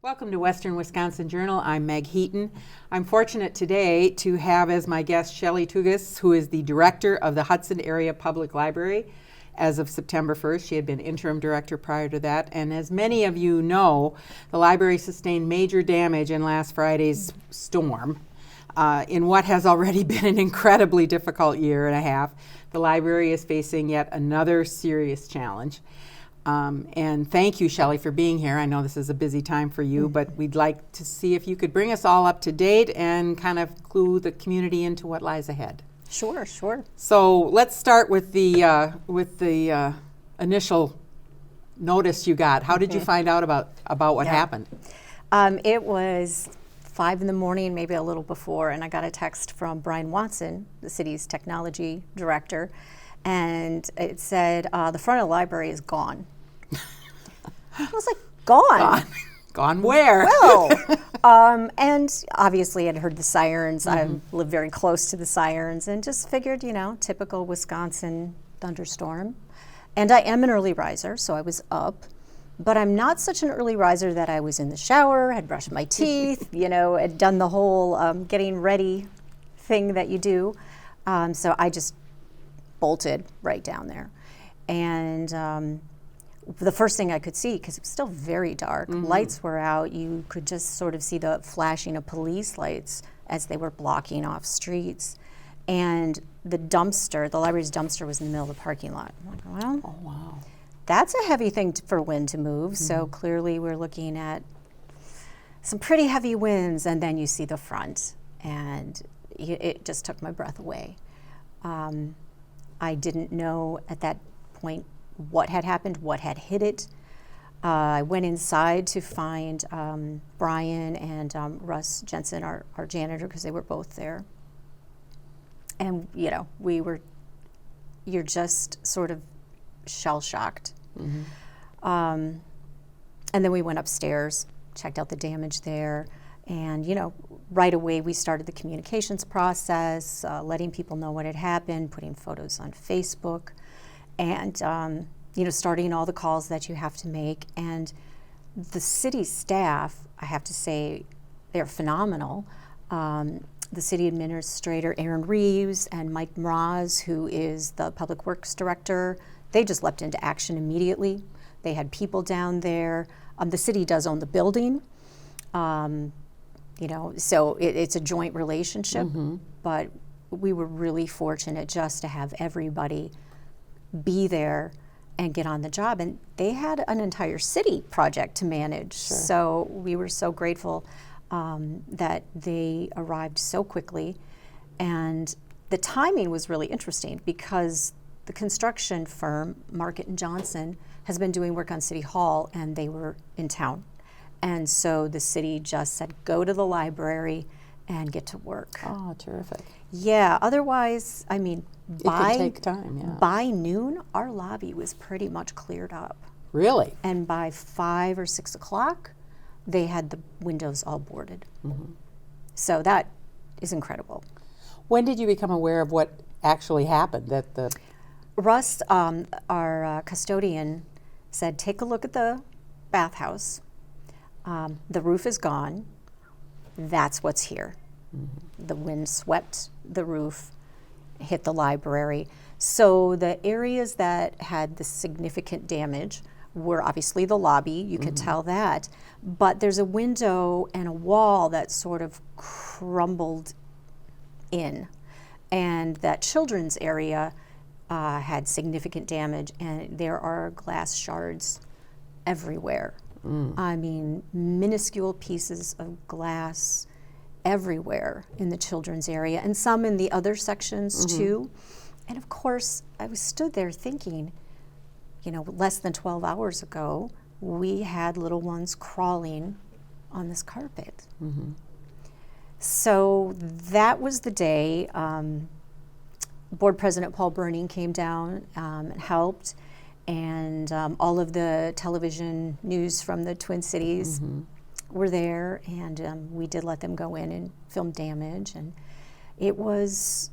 Welcome to Western Wisconsin Journal. I'm Meg Heaton. I'm fortunate today to have as my guest Shelly Tougas, who is the director of the Hudson Area Public Library as of September 1st. She had been interim director prior to that. And as many of you know, the library sustained major damage in last Friday's storm. In what has already been an incredibly difficult year and a half, the library is facing yet another serious challenge. And thank you, Shelly, for being here. I know this is a busy time for you, but we'd like to see if you could bring us all up to date and kind of clue the community into what lies ahead. Sure. So let's start with the initial notice you got. How did you find out about what happened? It was 5 in the morning, maybe a little before, and I got a text from Brian Watson, the city's technology director, and it said, the front of the library is gone. I was like, gone? Gone where? Well, and obviously I'd heard the sirens. I live very close to the sirens and just figured, typical Wisconsin thunderstorm. And I am an early riser, so I was up. But I'm not such an early riser that I was in the shower, had brushed my teeth, had done the whole getting ready thing that you do. So I just bolted right down there. And the first thing I could see, because it was still very dark, lights were out. You could just sort of see the flashing of police lights as they were blocking off streets. And the library's dumpster was in the middle of the parking lot. I'm like, well, Oh, wow. that's a heavy thing for wind to move. So clearly we're looking at some pretty heavy winds, and then you see the front, and it just took my breath away. I didn't know at that point what had happened, what had hit it. I went inside to find Brian and Russ Jensen, our janitor, because they were both there. And, you're just sort of shell-shocked. And then we went upstairs, checked out the damage there, and, right away we started the communications process, letting people know what had happened, putting photos on Facebook, and, starting all the calls that you have to make. And the city staff, I have to say, they're phenomenal. The city administrator, Aaron Reeves, and Mike Mraz, who is the public works director, they just leapt into action immediately. They had people down there. The city does own the building, so it's a joint relationship, but we were really fortunate just to have everybody be there and get on the job. And they had an entire city project to manage. Sure. So we were so grateful that they arrived so quickly. And the timing was really interesting because the construction firm, Market & Johnson, has been doing work on City Hall, and they were in town. And so the city just said, go to the library and get to work. Oh, terrific. Yeah, otherwise, it could take time, yeah. By noon, our lobby was pretty much cleared up. Really? And by 5 or 6 o'clock, they had the windows all boarded. So that is incredible. When did you become aware of what actually happened? Russ, our custodian, said, take a look at the bathhouse. The roof is gone. That's what's here. The wind swept the roof, hit the library. So the areas that had the significant damage were obviously the lobby, you could tell that, but there's a window and a wall that sort of crumbled in. And that children's area had significant damage, and there are glass shards everywhere. Minuscule pieces of glass everywhere in the children's area, and some in the other sections too. And of course, I stood there thinking, less than 12 hours ago, we had little ones crawling on this carpet. So that was the day. Board President Paul Burning came down and helped, and all of the television news from the Twin Cities were there, and we did let them go in and film damage. And it was,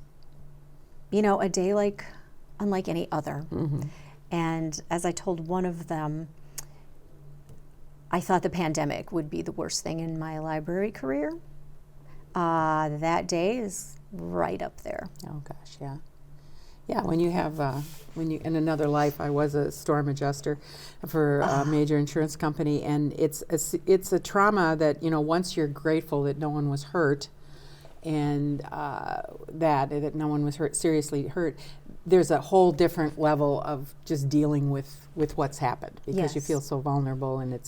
a day unlike any other. And as I told one of them, I thought the pandemic would be the worst thing in my library career. That day is right up there. Oh gosh, yeah. Yeah, when you have, in another life, I was a storm adjuster for a major insurance company, and it's a trauma that, once you're grateful that no one was hurt, and that no one was seriously hurt, there's a whole different level of just dealing with what's happened, because you feel so vulnerable, and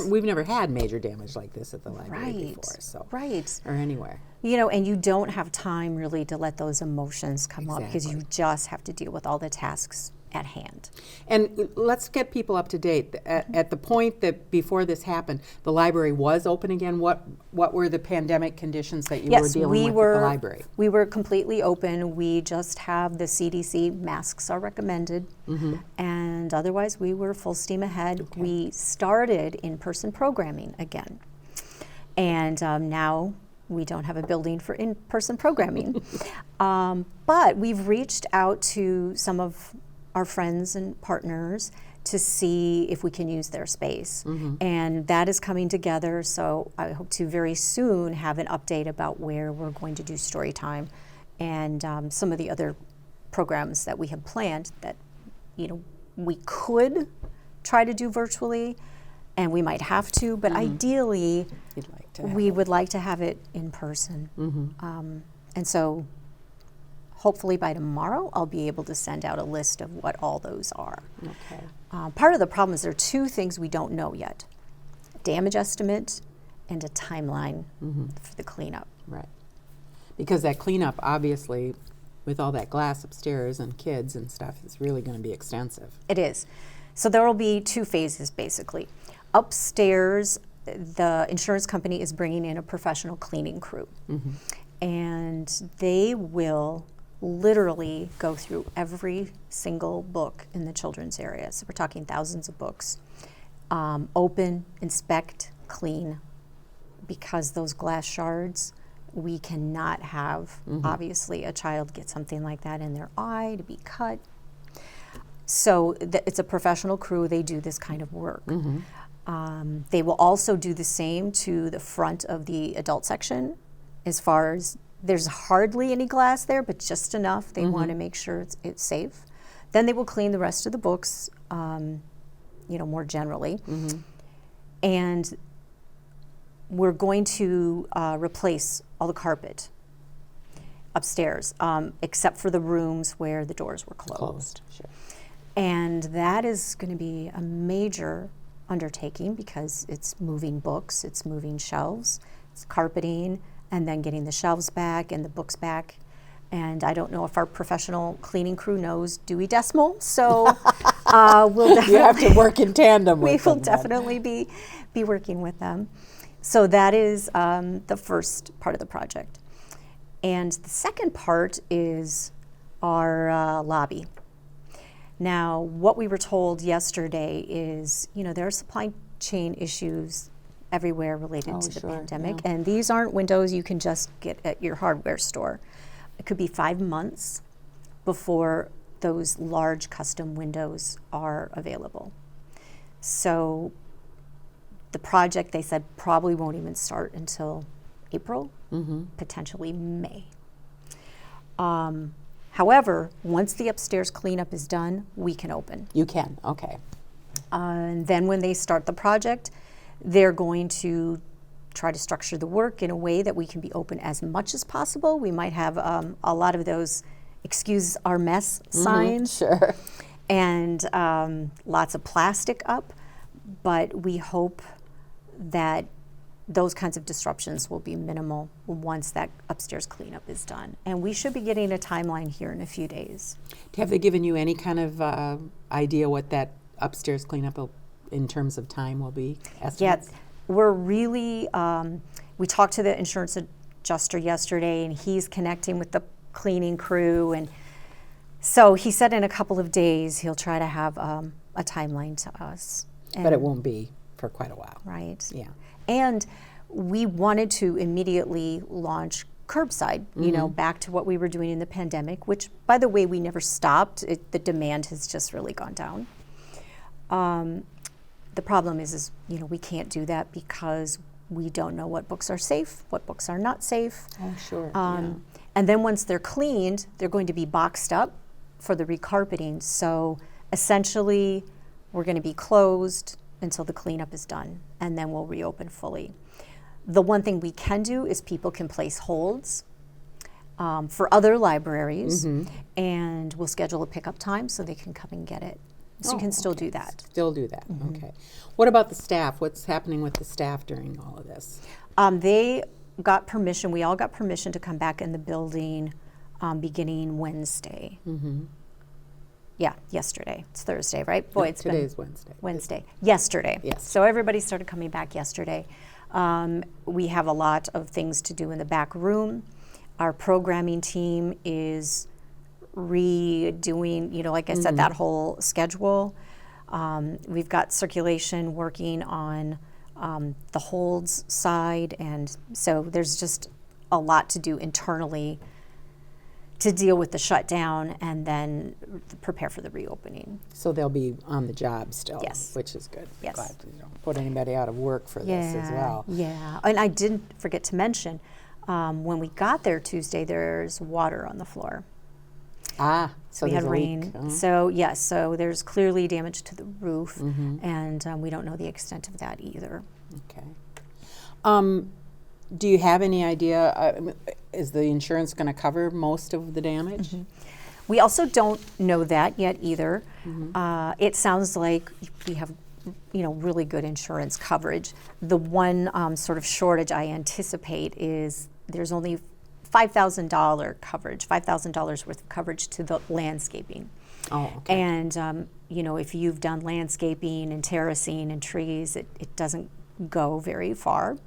we've never had major damage like this at the library before, so or anywhere. And you don't have time really to let those emotions come up, because you just have to deal with all the tasks at hand. And let's get people up to date. At the point that before this happened, the library was open again. What were the pandemic conditions that you were dealing with at the library? We were completely open. We just have the CDC, masks are recommended, and otherwise we were full steam ahead. Okay. We started in-person programming again, and now we don't have a building for in-person programming. But we've reached out to some of our friends and partners to see if we can use their space. And that is coming together, so I hope to very soon have an update about where we're going to do story time and some of the other programs that we have planned that we could try to do virtually, and we might have to, but ideally we would like to have it in person. And so hopefully by tomorrow, I'll be able to send out a list of what all those are. Okay. Part of the problem is there are two things we don't know yet: damage estimate and a timeline for the cleanup. Right. Because that cleanup, obviously, with all that glass upstairs and kids and stuff, is really going to be extensive. It is. So there will be two phases, basically. Upstairs, the insurance company is bringing in a professional cleaning crew. And they will literally go through every single book in the children's area. So we're talking thousands of books. Open, inspect, clean, because those glass shards, we cannot have, obviously, a child get something like that in their eye to be cut. So it's a professional crew. They do this kind of work. They will also do the same to the front of the adult section, as far as there's hardly any glass there, but just enough. They want to make sure it's safe. Then they will clean the rest of the books, more generally. And we're going to replace all the carpet upstairs, except for the rooms where the doors were closed. Sure. And that is going to be a major undertaking, because it's moving books, it's moving shelves, it's carpeting, and then getting the shelves back and the books back. And I don't know if our professional cleaning crew knows Dewey Decimal, so we'll definitely... You have to work in tandem with them. We will definitely be working with them. So that is the first part of the project. And the second part is our lobby. Now, what we were told yesterday is, there are supply chain issues everywhere related to the pandemic. Yeah. And these aren't windows you can just get at your hardware store. It could be 5 months before those large custom windows are available. So the project, they said, probably won't even start until April, potentially May. However, once the upstairs cleanup is done, we can open. You can, okay. And then when they start the project, they're going to try to structure the work in a way that we can be open as much as possible. We might have a lot of those excuse our mess signs. Sure. And lots of plastic up, but we hope that those kinds of disruptions will be minimal once that upstairs cleanup is done. And we should be getting a timeline here in a few days. Have they given you any kind of idea what that upstairs cleanup in terms of time will be? Estimates? Yeah, we're really, we talked to the insurance adjuster yesterday, and he's connecting with the cleaning crew. And so he said in a couple of days he'll try to have a timeline to us. But it won't be for quite a while. Right. Yeah. And we wanted to immediately launch curbside, back to what we were doing in the pandemic, which, by the way, we never stopped. The demand has just really gone down. the problem is, you know, we can't do that because we don't know what books are safe, what books are not safe. Oh, sure. And then once they're cleaned, they're going to be boxed up for the recarpeting. So essentially, we're going to be closed until the cleanup is done, and then we'll reopen fully. The one thing we can do is people can place holds for other libraries, and we'll schedule a pickup time so they can come and get it. So you can still do that. Still do that. Okay. What about the staff? What's happening with the staff during all of this? They got permission. We all got permission to come back in the building beginning Wednesday. Yeah, yesterday. It's Thursday, right? Boy, it's today's been Wednesday. Wednesday. Yesterday. Yes. So everybody started coming back yesterday. We have a lot of things to do in the back room. Our programming team is redoing, you know, like I said, that whole schedule. We've got circulation working on the holds side, and so there's just a lot to do internally to deal with the shutdown and then prepare for the reopening. So they'll be on the job still, Yes. which is good. Yes. Glad you don't put anybody out of work for this as well. Yeah, and I didn't forget to mention, when we got there Tuesday, there's water on the floor. Ah, so We had there's a rain. leak. Uh-huh. So, yes, so there's clearly damage to the roof, and we don't know the extent of that either. Okay. Do you have any idea, is the insurance going to cover most of the damage? We also don't know that yet either. It sounds like we have, you know, really good insurance coverage. The one sort of shortage I anticipate is there's only $5,000 coverage, $5,000 worth of coverage to the landscaping. Oh, okay. And, you know, if you've done landscaping and terracing and trees, it doesn't go very far.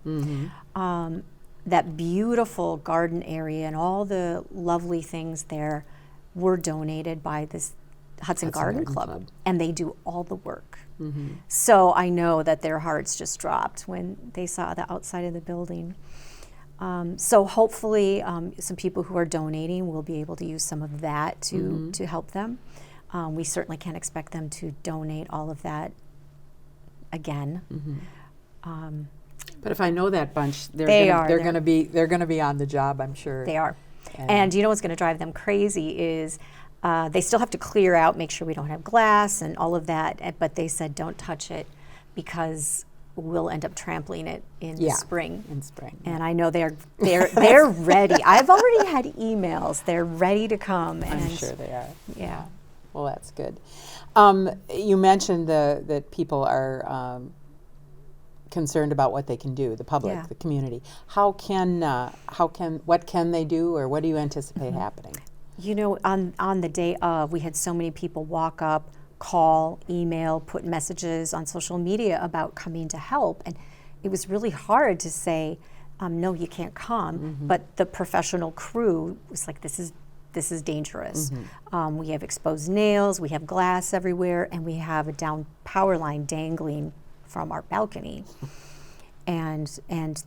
That beautiful garden area and all the lovely things there were donated by this Hudson Garden Club, and they do all the work. So I know that their hearts just dropped when they saw the outside of the building. So hopefully some people who are donating will be able to use some of that to help them. We certainly can't expect them to donate all of that again. But if I know that bunch, they're They're going to be on the job, I'm sure. They are. And you know what's going to drive them crazy is they still have to clear out, make sure we don't have glass and all of that. But they said don't touch it because we'll end up trampling it in the spring. In spring. And I know they're ready. I've already had emails. They're ready to come. I'm sure they are. Yeah. Well, that's good. You mentioned that people are concerned about what they can do, the public, the community. What can they do, or what do you anticipate happening? You know, on the day of, we had so many people walk up, call, email, put messages on social media about coming to help, and it was really hard to say, no, you can't come. But the professional crew was like, this is dangerous. We have exposed nails, we have glass everywhere, and we have a down power line dangling from our balcony. And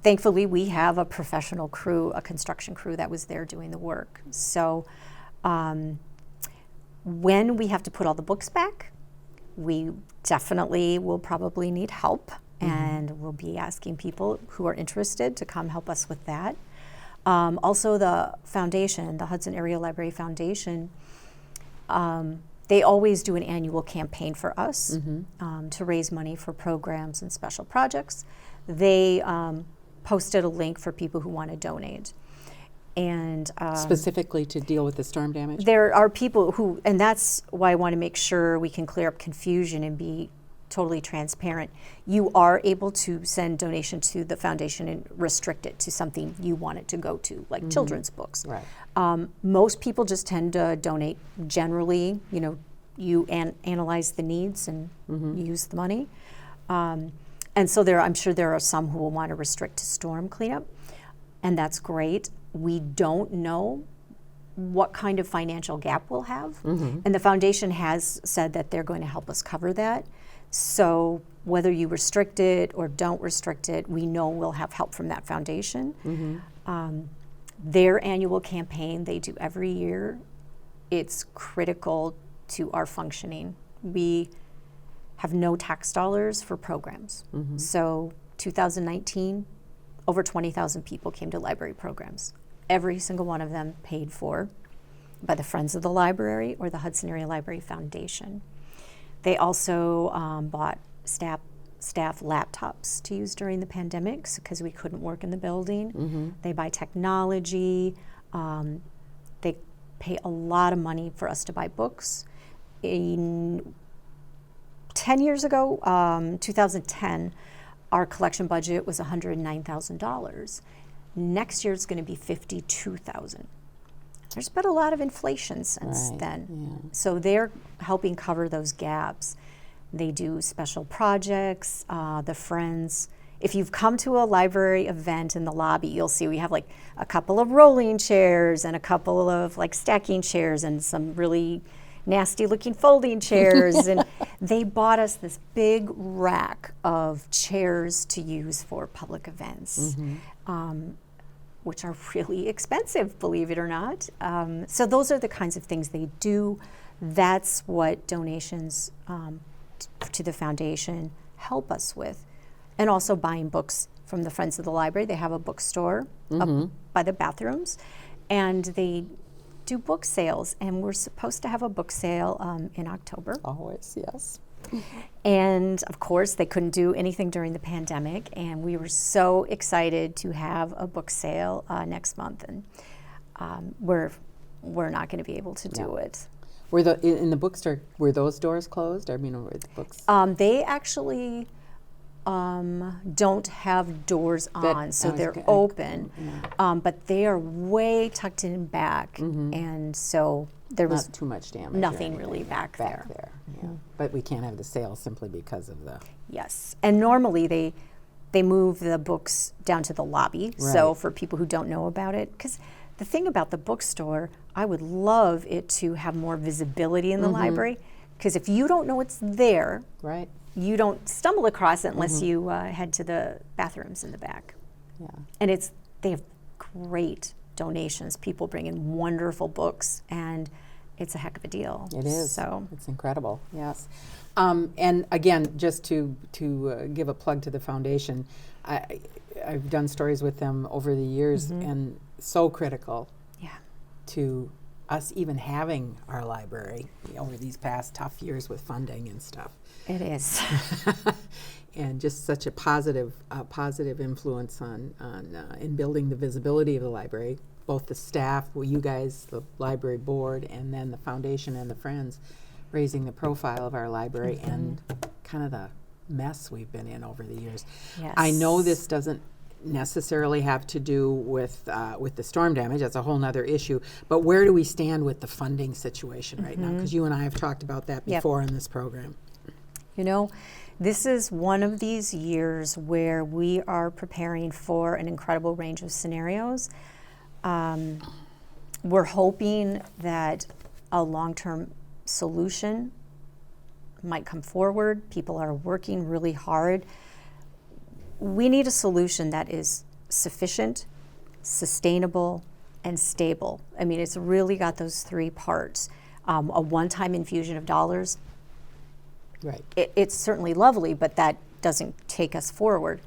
thankfully we have a professional crew, a construction crew that was there doing the work. So when we have to put all the books back, we definitely will probably need help, and we'll be asking people who are interested to come help us with that. Also the foundation, the Hudson Area Library Foundation, they always do an annual campaign for us to raise money for programs and special projects. They posted a link for people who want to donate. And specifically to deal with the storm damage? There are people who, and that's why I want to make sure we can clear up confusion and be totally transparent. You are able to send donation to the foundation and restrict it to something you want it to go to, like children's books. Right. Most people just tend to donate generally. You know, you analyze the needs and use the money. And so I'm sure there are some who will want to restrict to storm cleanup, and that's great. We don't know what kind of financial gap we'll have, and the foundation has said that they're going to help us cover that. So whether you restrict it or don't restrict it, we know we'll have help from that foundation. Their annual campaign they do every year, it's critical to our functioning. We have no tax dollars for programs. So 2019, over 20,000 people came to library programs. Every single one of them paid for by the Friends of the Library or the Hudson Area Library Foundation. They also bought staff laptops to use during the pandemic because we couldn't work in the building. They buy technology. They pay a lot of money for us to buy books. 10 years ago, 2010, our collection budget was $109,000. Next year it's going to be $52,000. There's been a lot of inflation since then. Yeah. So they're helping cover those gaps. They do special projects, the Friends. If you've come to a library event in the lobby, you'll see we have like a couple of rolling chairs and a couple of like stacking chairs and some really nasty looking folding chairs. And they bought us this big rack of chairs to use for public events. Which are really expensive, believe it or not. So those are the kinds of things they do. That's what donations to the foundation help us with. And also buying books from the Friends of the Library. They have a bookstore up by the bathrooms, and they do book sales. And we're supposed to have a book sale in October. Always, yes. And of course, they couldn't do anything during the pandemic, and we were so excited to have a book sale next month, and we're not going to be able to do it. Were in the bookstore, were those doors closed? I mean, were the books? They actually don't have doors on, so they're open, but they are way tucked in back, and so there was not too much damage. Nothing really back there. Yeah. But we can't have the sale simply because of the. Yes, and normally they move the books down to the lobby. Right. So for people who don't know about it, because the thing about the bookstore, I would love it to have more visibility in the library, because if you don't know it's there, right, you don't stumble across it unless you head to the bathrooms in the back. Yeah, and they have great donations. People bring in wonderful books, and it's a heck of a deal. It is. So it's incredible. Yes. And again, just to give a plug to the foundation, I've done stories with them over the years, and so critical. Yeah. To us even having our library over these past tough years with funding and stuff. It is. And just such a positive influence on in building the visibility of the library, both the staff, you guys, the library board, and then the foundation and the Friends, raising the profile of our library and kind of the mess we've been in over the years. Yes. I know this doesn't necessarily have to do with the storm damage. That's a whole nother issue. But where do we stand with the funding situation right now? Because you and I have talked about that before in this program. You know, this is one of these years where we are preparing for an incredible range of scenarios. We're hoping that a long-term solution might come forward. People are working really hard. We need a solution that is sufficient, sustainable, and stable. I mean, it's really got those three parts. A one-time infusion of dollars, right? It's certainly lovely, but that doesn't take us forward.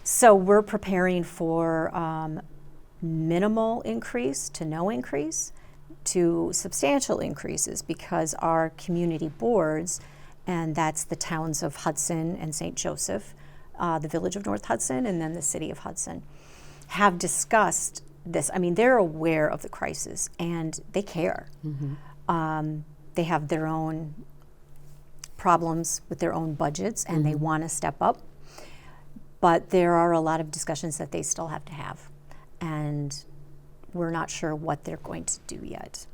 So we're preparing for minimal increase to no increase to substantial increases, because our community boards, and that's the towns of Hudson and St. Joseph, the village of North Hudson, and then the city of Hudson, have discussed this. I mean, they're aware of the crisis, and they care. They have their own problems with their own budgets, and they want to step up. But there are a lot of discussions that they still have to have, and we're not sure what they're going to do yet.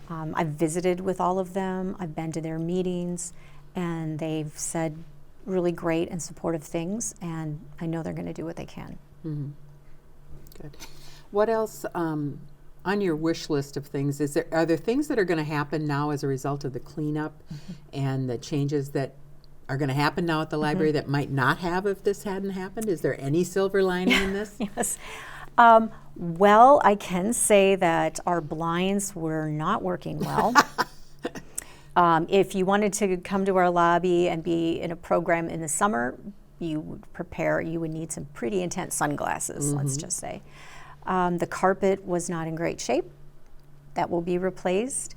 I've visited with all of them. I've been to their meetings, and they've said really great and supportive things, and I know they're going to do what they can. Good. What else on your wish list of things? Are there things that are going to happen now as a result of the cleanup and the changes that are going to happen now at the library that might not have if this hadn't happened? Is there any silver lining in this? Yes. Well, I can say that our blinds were not working well. If you wanted to come to our lobby and be in a program in the summer, you would need some pretty intense sunglasses, let's just say. The carpet was not in great shape. That will be replaced.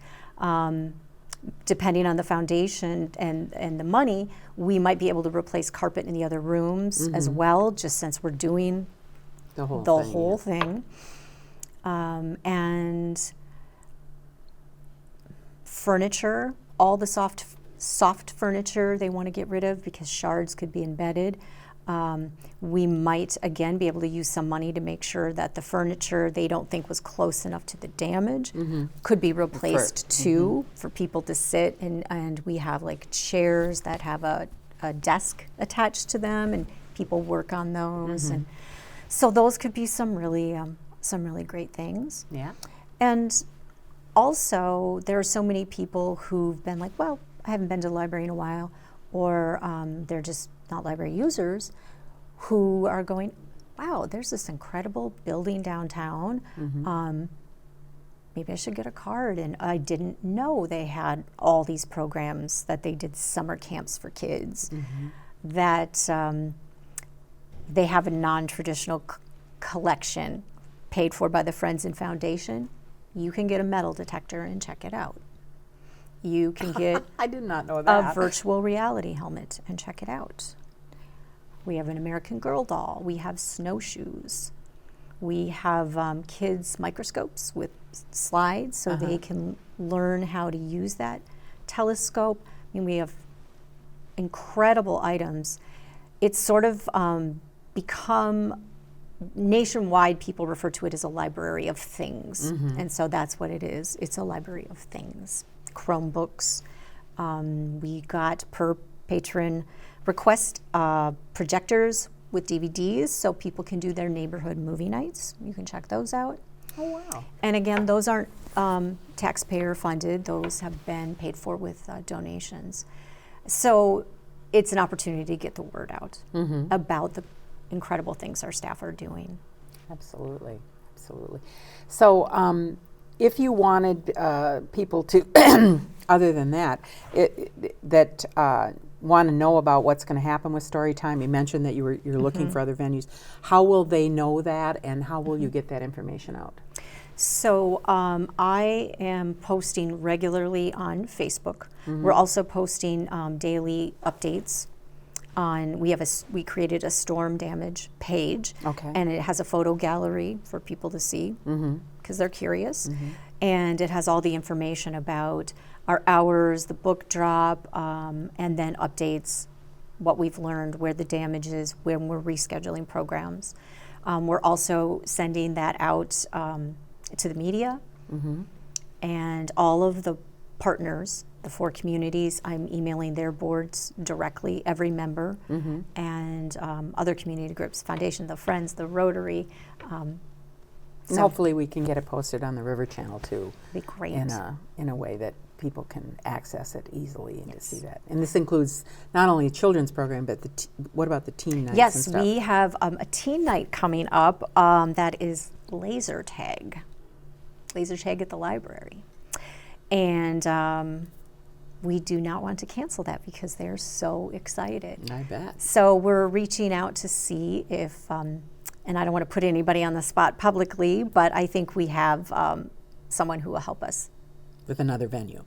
Depending on the foundation and the money, we might be able to replace carpet in the other rooms as well, just since we're doing The whole the thing. whole thing. And furniture, all the soft furniture they want to get rid of because shards could be embedded. We might, again, be able to use some money to make sure that the furniture they don't think was close enough to the damage could be replaced too, for people to sit and we have like chairs that have a desk attached to them and people work on those. And so those could be some really great things. Yeah. And also, there are so many people who've been like, well, I haven't been to the library in a while, or they're just not library users, who are going, wow, there's this incredible building downtown. Maybe I should get a card. And I didn't know they had all these programs, that they did summer camps for kids, that they have a non-traditional collection paid for by the Friends and Foundation. You can get a metal detector and check it out. You can get I did not know that. a virtual reality helmet and check it out. We have an American Girl doll. We have snowshoes. We have kids' microscopes with slides so they can learn how to use that telescope. I mean, we have incredible items. It's sort of become nationwide, people refer to it as a library of things. And so that's what it is. It's a library of things. Chromebooks. We got, per patron request, projectors with DVDs so people can do their neighborhood movie nights. You can check those out. Oh, wow. And again, those aren't taxpayer funded. Those have been paid for with donations. So it's an opportunity to get the word out about the incredible things our staff are doing. Absolutely, absolutely. So if you wanted people to, other than that, want to know about what's going to happen with Storytime, you mentioned that you're looking for other venues. How will they know that, and how will you get that information out? So I am posting regularly on Facebook. We're also posting daily updates on. We created a storm damage page, and it has a photo gallery for people to see because they're curious, and it has all the information about our hours, the book drop, and then updates, what we've learned, where the damage is, when we're rescheduling programs. We're also sending that out to the media, and all of the partners, the 4 communities, I'm emailing their boards directly, every member, and other community groups, Foundation, the Friends, the Rotary. And hopefully we can get it posted on the River Channel too. Be great. In a way that people can access it easily and to see that. And this includes not only a children's program, but what about the teen nights? Yes, and stuff? we have a teen night coming up that is laser tag at the library. And we do not want to cancel that because they're so excited. I bet. So we're reaching out to see if, and I don't want to put anybody on the spot publicly, but I think we have someone who will help us With another venue.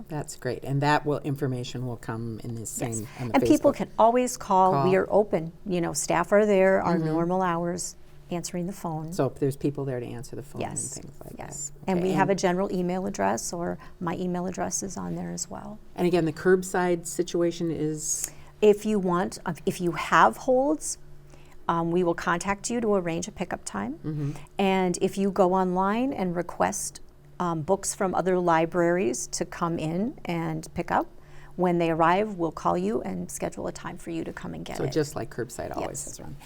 That's great. And that information will come in the same on the And Facebook. people can always call. We are open. Staff are there, our normal hours, answering the phone. So if there's people there to answer the phone Yes. and things like that. And Okay. we have a general email address, or my email address is on there as well. And again, the curbside situation is? If you have holds, we will contact you to arrange a pickup time. And if you go online and request books from other libraries to come in and pick up, when they arrive, we'll call you and schedule a time for you to come and get it. So just like curbside always Yes. has run.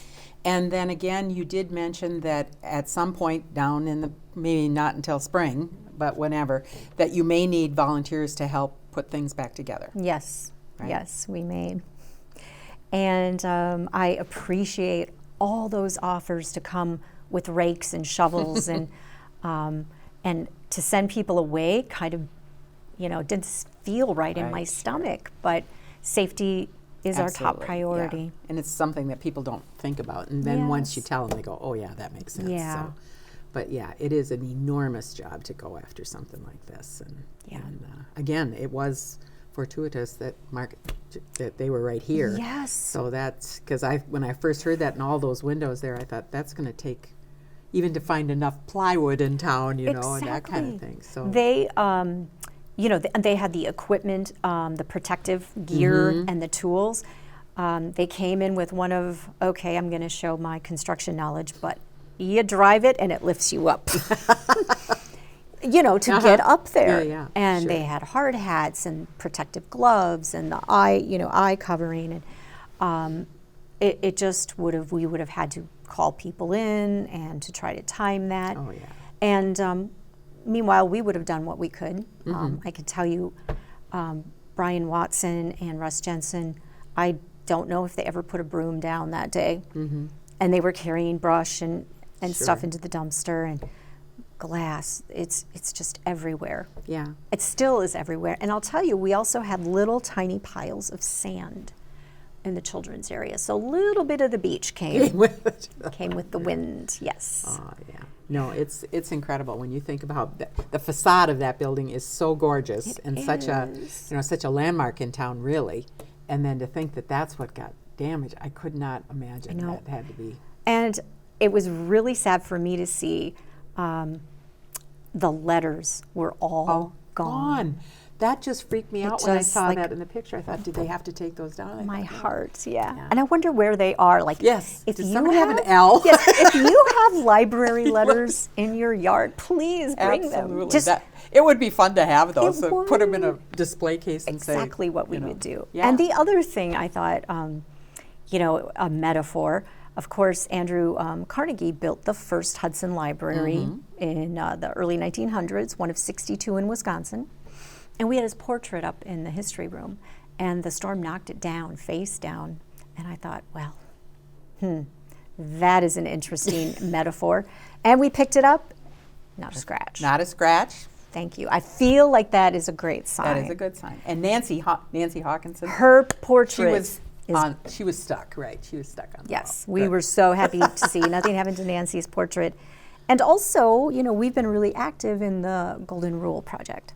And then again, you did mention that at some point down in maybe not until spring, but whenever, that you may need volunteers to help put things back together. Yes, Right. yes, we may. And I appreciate all those offers to come with rakes and shovels and to send people away kind of didn't feel right in my Right. stomach. But safety is our top Absolutely, priority. yeah. And it's something that people don't think about. And then once you Yes. tell them, they go, oh, yeah, that makes sense. Yeah. So, but yeah, it is an enormous job to go after something like this. And again, it was fortuitous that that they were right here. Yes. So that's because when I first heard that and all those windows there, I thought that's going to take even to find enough plywood in town, and that kind of thing. So They, they had the equipment, the protective gear, and the tools. They came in with one of, okay, I'm going to show my construction knowledge, but you drive it and it lifts you up. To get up there. Yeah, and sure. they had hard hats and protective gloves and the eye covering. And we would have had to call people in and to try to time that. Oh, yeah. And meanwhile, we would have done what we could. I can tell you, Brian Watson and Russ Jensen, I don't know if they ever put a broom down that day. And they were carrying brush and stuff Sure. into the dumpster and glass. It's just everywhere. Yeah. It still is everywhere. And I'll tell you, we also had little tiny piles of sand in the children's area. So a little bit of the beach came with the wind. Yes. Oh, yeah. No, it's incredible when you think about the facade of that building is so gorgeous and such a landmark in town, really. And then to think that that's what got damaged, I could not imagine that had to be. And it was really sad for me to see the letters were all gone. That just freaked me out when I saw that in the picture. I thought, did they have to take those down? My heart, yeah. And I wonder where they are. Like, yes. If Does you someone have an L? Yes, if you have library letters in your yard, please bring them. Absolutely. It would be fun to have those. So would. put them in a display case and say. Exactly what we would do. Yeah. And the other thing I thought, a metaphor. Of course, Andrew Carnegie built the first Hudson Library in the early 1900s, one of 62 in Wisconsin. And we had his portrait up in the history room, and the storm knocked it down, face down. And I thought, well, that is an interesting metaphor. And we picked it up, not a scratch. Not a scratch. Thank you. I feel like that is a great sign. That is a good sign. And Nancy Hawkinson. Her portrait. She was stuck, right? She was stuck on the Yes, wall. we were so happy to see. Nothing happened to Nancy's portrait. And also, we've been really active in the Golden Rule project.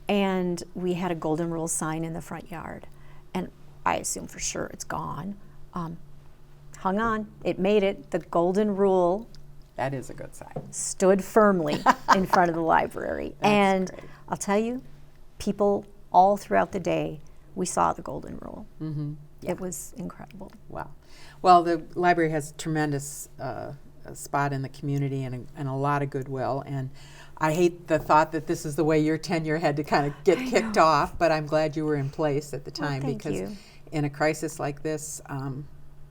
And we had a Golden Rule sign in the front yard. And I assume for sure it's gone. Hung on. It made it. The Golden Rule That is a good sign. stood firmly in front of the library. And great. I'll tell you, people all throughout the day, we saw the Golden Rule. It was incredible. Wow. Well, the library has tremendous spot in the community and a lot of goodwill. And I hate the thought that this is the way your tenure had to kind of get kicked off, but I'm glad you were in place at the time thank because you. in a crisis like this,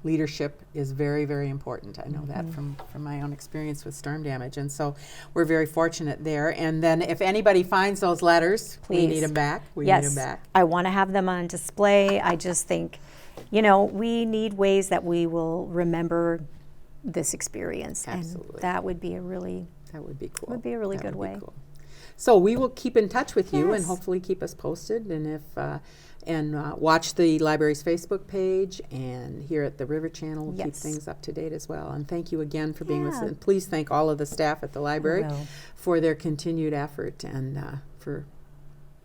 leadership is very, very important. I know that from my own experience with storm damage. And so we're very fortunate there. And then if anybody finds those letters, we Please. need them back. We Yes, need them back. I want to have them on display. I just think, we need ways that we will remember this experience. Absolutely. And that would be a really That would be cool. Would be a really That good would be way. cool. So we will keep in touch with you and Yes. hopefully keep us posted. And if watch the library's Facebook page and here at the River Channel, we'll keep Yes. things up to date as well. And thank you again for being with us. Yeah. And please thank all of the staff at the library will. for their continued effort and for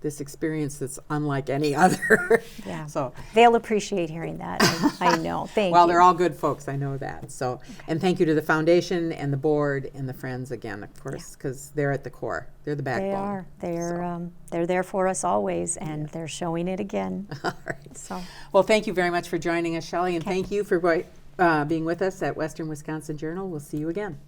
this experience that's unlike any other. Yeah. So. They'll appreciate hearing that. I know. Thank Well, you. they're all good folks. I know that. So, and thank you to the foundation and the board and the friends again, of course, because they're at the core. They're the backbone. They are. They're there for us always, and they're showing it again. All right. So, Well, thank you very much for joining us, Shelly, and thank you for being with us at Western Wisconsin Journal. We'll see you again.